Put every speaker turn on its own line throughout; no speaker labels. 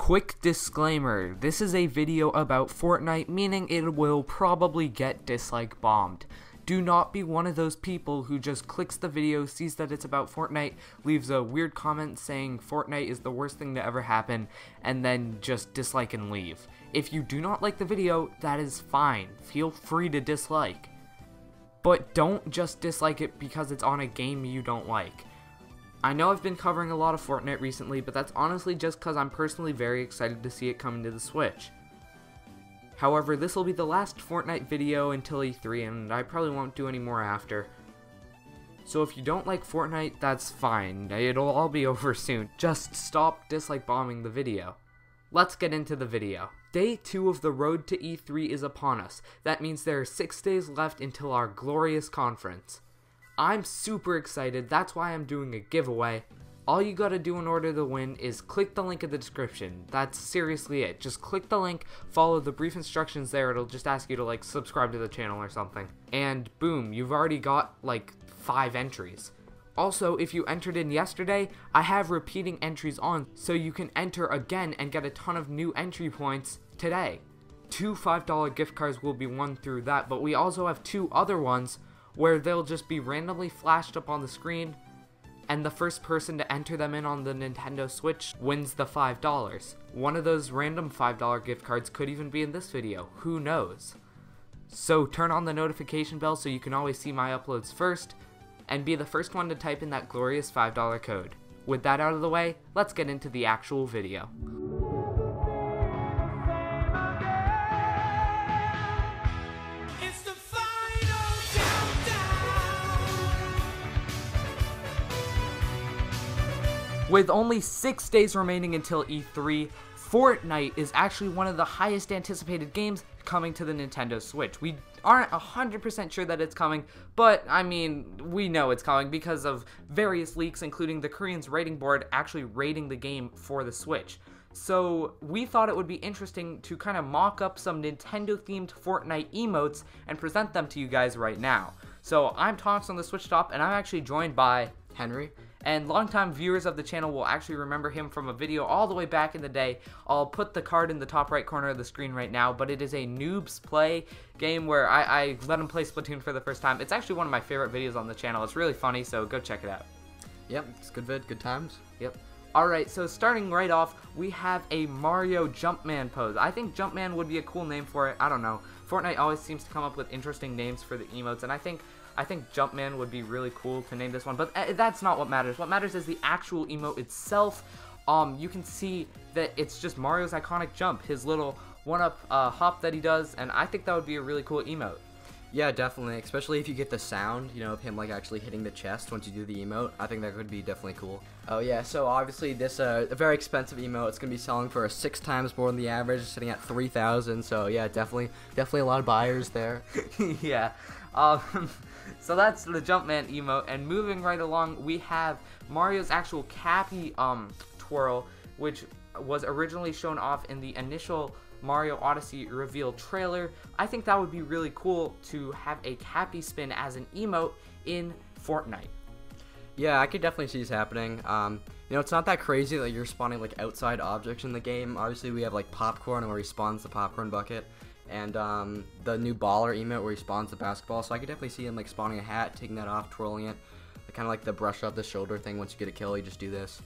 Quick disclaimer, this is a video about Fortnite, meaning it will probably get dislike bombed. Do not be one of those people who just clicks the video, sees that it's about Fortnite, leaves a weird comment saying Fortnite is the worst thing to ever happen, and then just dislike and leave. If you do not like the video, that is fine. Feel free to dislike. But don't just dislike it because it's on a game you don't like. I know I've been covering a lot of Fortnite recently, but that's honestly just because I'm personally very excited to see it coming to the Switch. However, this will be the last Fortnite video until E3, and I probably won't do any more after. So if you don't like Fortnite, that's fine. It'll all be over soon. Just stop dislike bombing the video. Let's get into the video. Day 2 of the road to E3 is upon us. That means there are 6 days left until our glorious conference. I'm super excited, that's why I'm doing a giveaway. All you gotta do in order to win is click the link in the description. That's seriously it. Just click the link, follow the brief instructions there, it'll just ask you to like subscribe to the channel or something. And boom, you've already got like 5 entries. Also, if you entered in yesterday, I have repeating entries on, so you can enter again and get a ton of new entry points today. 2 $5 gift cards will be won through that, but we also have 2 other ones where they'll just be randomly flashed up on the screen, and the first person to enter them in on the Nintendo Switch wins the $5. One of those random $5 gift cards could even be in this video, who knows? So turn on the notification bell so you can always see my uploads first, and be the first one to type in that glorious $5 code. With that out of the way, let's get into the actual video. With only 6 days remaining until E3, Fortnite is actually one of the highest anticipated games coming to the Nintendo Switch. We aren't 100% sure that it's coming, but I mean, we know it's coming because of various leaks, including the Korean's rating board actually rating the game for the Switch. So we thought it would be interesting to kind of mock up some Nintendo-themed Fortnite emotes and present them to you guys right now. So I'm Tonks on the Switch Top, and I'm actually joined by
Henry.
And longtime viewers of the channel will actually remember him from a video all the way back in the day. I'll put the card in the top right corner of the screen right now, but it is a Noobs Play game where I let him play Splatoon for the first time. It's actually one of my favorite videos on the channel. It's really funny, so go check it out.
Yep, it's good vid, good times.
Yep. Alright, so starting right off, we have a Mario Jumpman pose. I think Jumpman would be a cool name for it. I don't know. Fortnite always seems to come up with interesting names for the emotes, and I think Jumpman would be really cool to name this one, but that's not what matters. What matters is the actual emote itself. You can see that it's just Mario's iconic jump, his little one-up hop that he does, and I think that would be a really cool emote.
Yeah, definitely, especially if you get the sound, you know, of him like actually hitting the chest once you do the emote. I think that could be definitely cool. Oh yeah, so obviously this a very expensive emote. It's gonna be selling for 6 times more than the average, sitting at 3,000. So yeah, definitely a lot of buyers there.
Yeah. So that's the Jumpman emote, and moving right along, we have Mario's actual Cappy twirl, which was originally shown off in the initial Mario Odyssey reveal trailer. I think that would be really cool to have a Cappy spin as an emote in Fortnite.
Yeah, I could definitely see this happening. You know, it's not that crazy that you're spawning like outside objects in the game. Obviously, we have like popcorn where he spawns the popcorn bucket, and the new baller emote where he spawns the basketball. So I could definitely see him like spawning a hat, taking that off, twirling it, kind of like the brush up the shoulder thing. Once you get a kill, you just do this.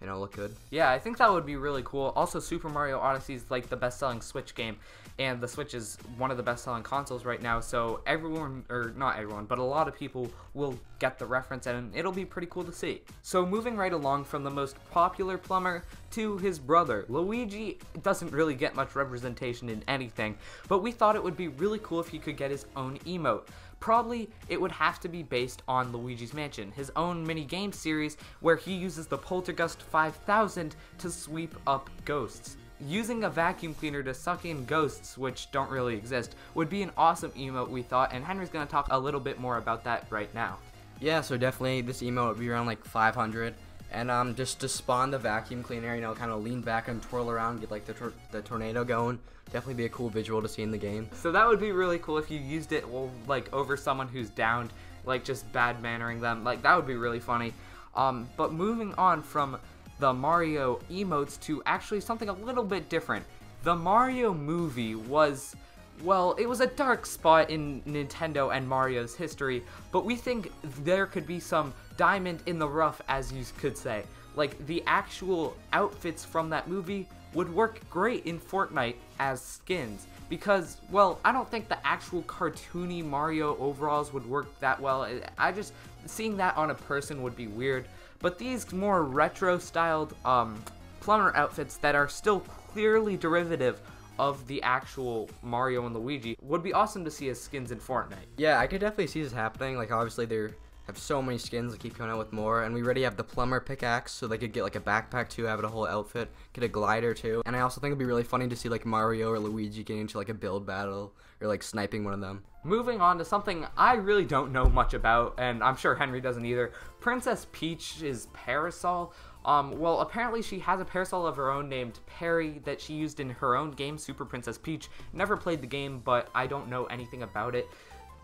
You know, look good.
Yeah, I think that would be really cool. Also, Super Mario Odyssey is like the best-selling Switch game, and the Switch is one of the best-selling consoles right now, so everyone, or not everyone, but a lot of people will get the reference, and it'll be pretty cool to see. So moving right along from the most popular plumber to his brother, Luigi doesn't really get much representation in anything, but we thought it would be really cool if he could get his own emote. Probably it would have to be based on Luigi's Mansion, his own mini game series where he uses the Poltergust 5000 to sweep up ghosts. Using a vacuum cleaner to suck in ghosts, which don't really exist, would be an awesome emote, we thought, and Henry's going to talk a little bit more about that right now.
Yeah, so definitely this emote would be around like 500. And just to spawn the vacuum cleaner, you know, kind of lean back and twirl around, get like the tornado going. Definitely be a cool visual to see in the game.
So that would be really cool if you used it like over someone who's downed, like just bad mannering them. Like that would be really funny. But moving on from the Mario emotes to actually something a little bit different. The Mario movie was, well, it was a dark spot in Nintendo and Mario's history, but we think there could be some diamond in the rough, as you could say. Like, the actual outfits from that movie would work great in Fortnite as skins, because, well, I don't think the actual cartoony Mario overalls would work that well. Seeing that on a person would be weird, but these more retro-styled plumber outfits that are still clearly derivative of the actual Mario and Luigi would be awesome to see as skins in Fortnite.
Yeah, I could definitely see this happening. Like, obviously they have so many skins, they keep coming out with more, and we already have the plumber pickaxe, so they could get like a backpack too, have it a whole outfit, get a glider too. And I also think it'd be really funny to see like Mario or Luigi getting into like a build battle or like sniping one of them.
Moving on to something I really don't know much about, and I'm sure Henry doesn't either, Princess Peach's parasol. Well, apparently she has a parasol of her own named Perry that she used in her own game, Super Princess Peach. Never played the game, but I don't know anything about it.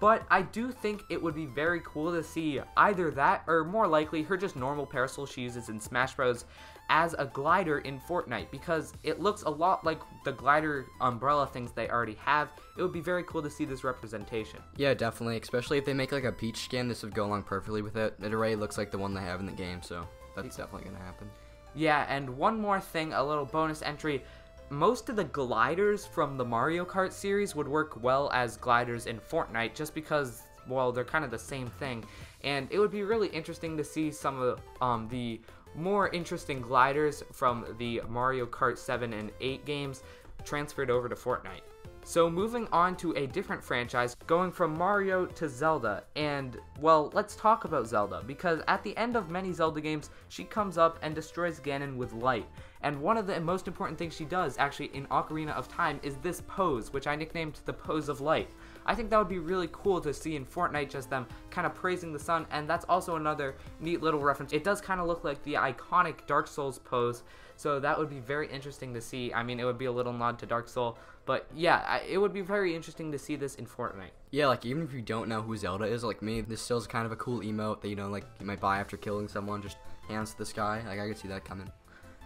But I do think it would be very cool to see either that, or more likely, her just normal parasol she uses in Smash Bros. As a glider in Fortnite, because it looks a lot like the glider umbrella things they already have. It would be very cool to see this representation.
Yeah, definitely, especially if they make like a Peach skin, this would go along perfectly with it. It already looks like the one they have in the game, so that's definitely gonna happen.
Yeah, and one more thing, a little bonus entry. Most of the gliders from the Mario Kart series would work well as gliders in Fortnite, just because, well, they're kind of the same thing. And it would be really interesting to see some of the more interesting gliders from the Mario Kart 7 and 8 games transferred over to Fortnite. So moving on to a different franchise, going from Mario to Zelda, and, well, let's talk about Zelda, because at the end of many Zelda games, she comes up and destroys Ganon with light. And one of the most important things she does, actually, in Ocarina of Time, is this pose, which I nicknamed the Pose of Light. I think that would be really cool to see in Fortnite, just them kind of praising the sun, and that's also another neat little reference. It does kind of look like the iconic Dark Souls pose, so that would be very interesting to see. I mean, it would be a little nod to Dark Souls, but yeah, it would be very interesting to see this in Fortnite.
Yeah, like, even if you don't know who Zelda is, like me, this still is kind of a cool emote that, you know, like, you might buy after killing someone, just hands to the sky. Like, I could see that coming.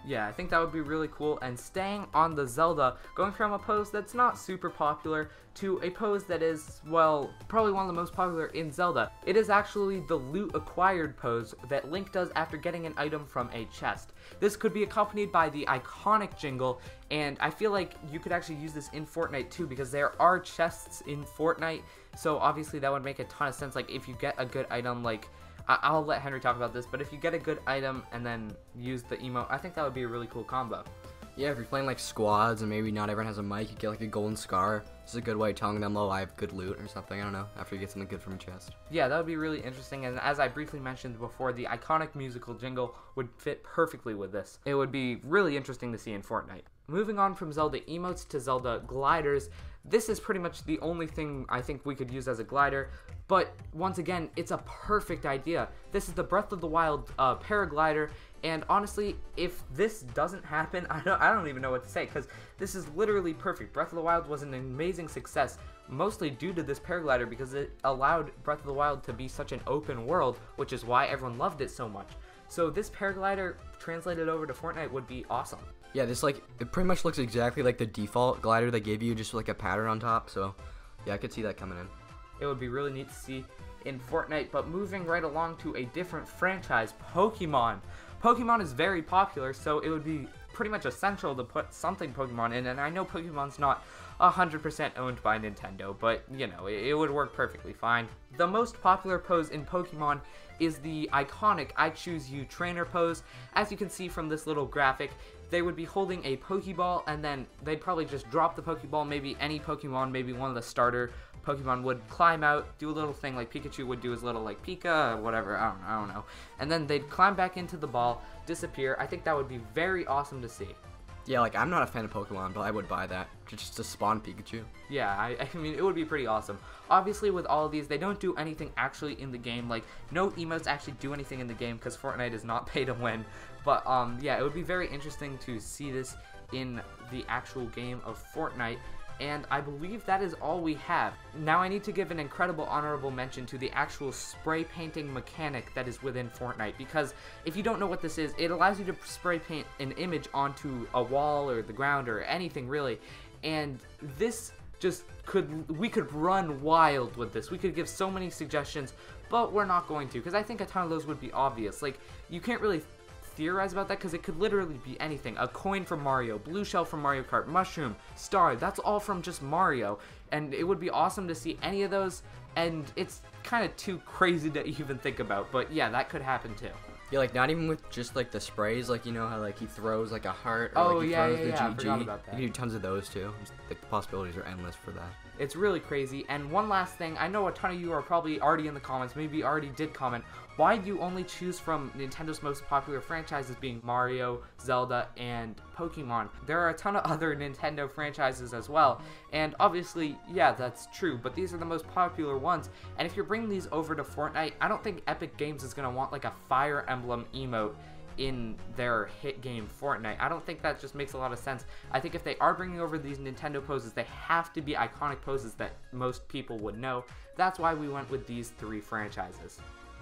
Yeah, I think that would be really cool. And staying on the Zelda, going from a pose that's not super popular to a pose that is, well, probably one of the most popular in Zelda. It is actually the loot acquired pose that Link does after getting an item from a chest. This could be accompanied by the iconic jingle, and I feel like you could actually use this in Fortnite too, because there are chests in Fortnite, so obviously that would make a ton of sense. Like, if you get a good item, like, I'll let Henry talk about this, but if you get a good item and then use the emote, I think that would be a really cool combo.
Yeah, if you're playing like squads and maybe not everyone has a mic, you get like a golden scar. This is a good way of telling them, oh, I have good loot or something, I don't know, after you get something good from a chest.
Yeah, that would be really interesting, and as I briefly mentioned before, the iconic musical jingle would fit perfectly with this. It would be really interesting to see in Fortnite. Moving on from Zelda emotes to Zelda gliders, this is pretty much the only thing I think we could use as a glider, but once again, it's a perfect idea. This is the Breath of the Wild paraglider, and honestly, if this doesn't happen, I don't even know what to say, because this is literally perfect. Breath of the Wild was an amazing success, mostly due to this paraglider, because it allowed Breath of the Wild to be such an open world, which is why everyone loved it so much. So this paraglider translated over to Fortnite would be awesome.
Yeah, this, like, it pretty much looks exactly like the default glider they gave you, just with, like, a pattern on top, so yeah, I could see that coming in.
It would be really neat to see in Fortnite, but moving right along to a different franchise, Pokemon. Pokemon is very popular, so it would be pretty much essential to put something Pokemon in, and I know Pokemon's not 100% owned by Nintendo, but, you know, it would work perfectly fine. The most popular pose in Pokemon is the iconic I Choose You trainer pose. As you can see from this little graphic, they would be holding a Pokeball, and then they'd probably just drop the Pokeball. Maybe any Pokemon, maybe one of the starter Pokemon would climb out, do a little thing like Pikachu would do his little, like, Pika, or whatever, I don't know. And then they'd climb back into the ball, disappear. I think that would be very awesome to see.
Yeah, like, I'm not a fan of Pokemon, but I would buy that, just to spawn Pikachu.
Yeah, I mean, it would be pretty awesome. Obviously, with all of these, they don't do anything actually in the game. Like, no emotes actually do anything in the game, because Fortnite is not pay to win. But, yeah, it would be very interesting to see this in the actual game of Fortnite. And I believe that is all we have. Now I need to give an incredible honorable mention to the actual spray painting mechanic that is within Fortnite, because if you don't know what this is, it allows you to spray paint an image onto a wall or the ground or anything really, and this just we could run wild with this. We could give so many suggestions, but we're not going to, because I think a ton of those would be obvious. Like, you can't really theorize about that because it could literally be anything. A coin from Mario, blue shell from Mario Kart, mushroom, star, that's all from just Mario, and it would be awesome to see any of those, and it's kind of too crazy to even think about, but yeah, that could happen too.
Yeah, like not even with just like the sprays, like you know how like he throws like a heart, or
Oh,
like he
yeah,
throws
yeah,
the
yeah, I
GG.
forgot about that.
You can do tons of those too. The possibilities are endless for that.
It's really crazy. And one last thing, I know a ton of you are probably already in the comments, maybe already did comment, why do you only choose from Nintendo's most popular franchises being Mario, Zelda, and Pokemon? There are a ton of other Nintendo franchises as well, and obviously, yeah, that's true, but these are the most popular ones, and if you're bringing these over to Fortnite, I don't think Epic Games is going to want like a Fire Emblem emote in their hit game Fortnite. I don't think that just makes a lot of sense. I think if they are bringing over these Nintendo poses, they have to be iconic poses that most people would know. That's why we went with these 3 franchises.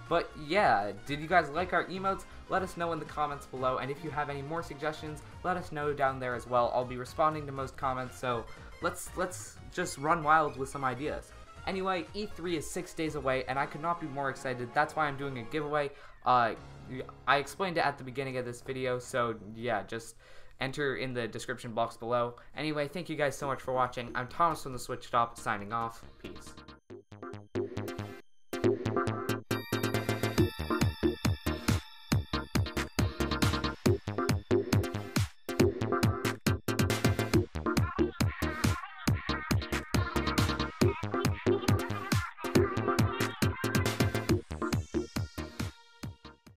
But yeah, did you guys like our emotes? Let us know in the comments below, and if you have any more suggestions, let us know down there as well. I'll be responding to most comments, so let's just run wild with some ideas. Anyway, E3 is 6 days away, and I could not be more excited. That's why I'm doing a giveaway. I explained it at the beginning of this video, so yeah, just enter in the description box below. Anyway, thank you guys so much for watching. I'm Thomas from the Switch Stop, signing off. Peace.